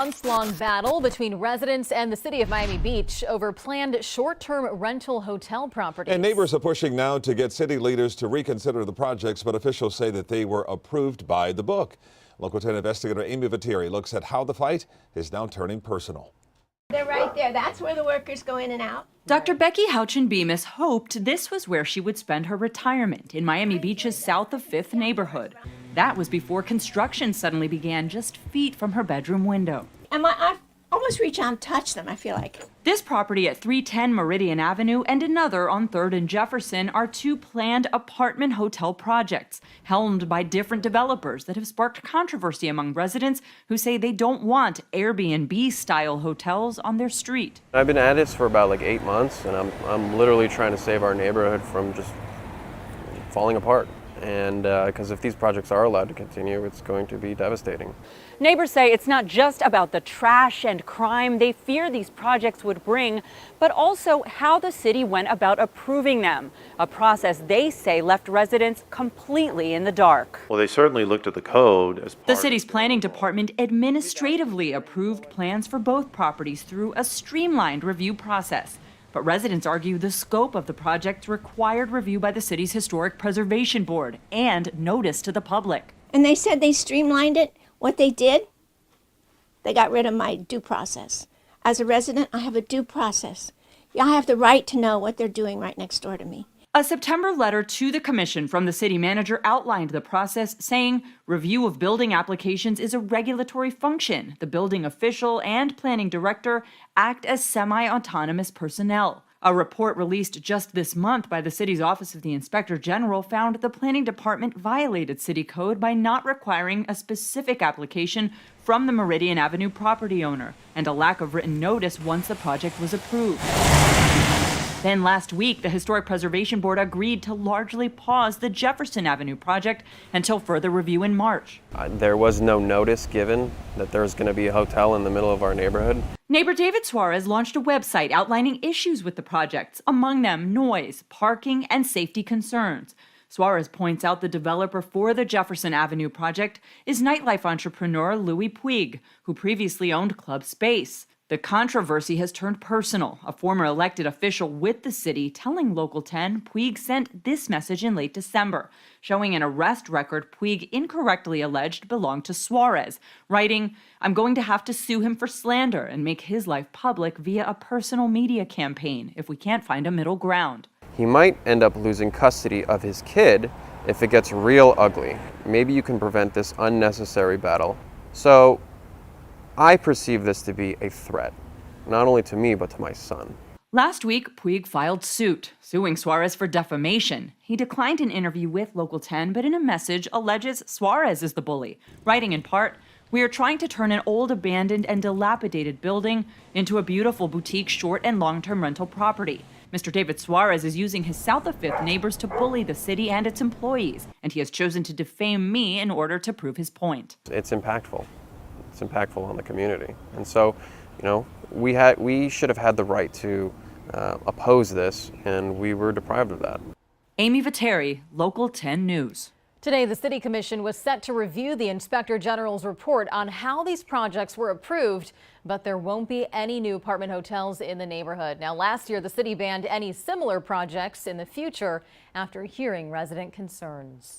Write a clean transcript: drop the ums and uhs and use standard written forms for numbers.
Months-long battle between residents and the city of Miami Beach over planned short-term rental hotel properties. And neighbors are pushing now to get city leaders to reconsider the projects, but officials say that they were approved by the book. Local 10 investigator Amy Viteri looks at how the fight is now turning personal. They're right there. That's where the workers go in and out. Dr. Becky Houchin-Bemis hoped this was where she would spend her retirement, in Miami Beach's south of 5th neighborhood. That was before construction suddenly began just feet from her bedroom window. And I almost reach out and touch them, I feel like. This property at 310 Meridian Avenue and another on 3rd and Jefferson are two planned apartment hotel projects, helmed by different developers that have sparked controversy among residents who say they don't want Airbnb-style hotels on their street. I've been at this for about 8 months, and I'm literally trying to save our neighborhood from just falling apart. And because if these projects are allowed to continue, it's going to be devastating. Neighbors say it's not just about the trash and crime they fear these projects would bring, but also how the city went about approving them, a process they say left residents completely in the dark. Well, they certainly looked at the code as part The city's planning department administratively approved plans for both properties through a streamlined review process. But residents argue the scope of the project required review by the city's Historic Preservation Board and notice to the public. And they said they streamlined it. What they did, they got rid of my due process. As a resident, I have a due process. I have the right to know what they're doing right next door to me. A September letter to the commission from the city manager outlined the process, saying review of building applications is a regulatory function. The building official and planning director act as semi-autonomous personnel. A report released just this month by the city's Office of the Inspector General found the planning department violated city code by not requiring a specific application from the Meridian Avenue property owner and a lack of written notice once the project was approved. Then last week, the Historic Preservation Board agreed to largely pause the Jefferson Avenue project until further review in March. There was no notice given that there was going to be a hotel in the middle of our neighborhood. Neighbor David Suarez launched a website outlining issues with the projects, among them noise, parking, and safety concerns. Suarez points out the developer for the Jefferson Avenue project is nightlife entrepreneur Louis Puig, who previously owned Club Space. The controversy has turned personal. A former elected official with the city telling Local 10 Puig sent this message in late December, showing an arrest record Puig incorrectly alleged belonged to Suarez, writing, "I'm going to have to sue him for slander and make his life public via a personal media campaign if we can't find a middle ground." He might end up losing custody of his kid if it gets real ugly. Maybe you can prevent this unnecessary battle. So I perceive this to be a threat, not only to me, but to my son. Last week, Puig filed suit, suing Suarez for defamation. He declined an interview with Local 10, but in a message alleges Suarez is the bully, writing in part, "We are trying to turn an old, abandoned, and dilapidated building into a beautiful boutique short and long-term rental property. Mr. David Suarez is using his South of 5th neighbors to bully the city and its employees, and he has chosen to defame me in order to prove his point." It's impactful. It's impactful on the community. And so, we should have had the right to oppose this, and we were deprived of that. Amy Viteri, Local 10 News. Today, the City Commission was set to review the Inspector General's report on how these projects were approved, but there won't be any new apartment hotels in the neighborhood. Now, last year, the city banned any similar projects in the future after hearing resident concerns.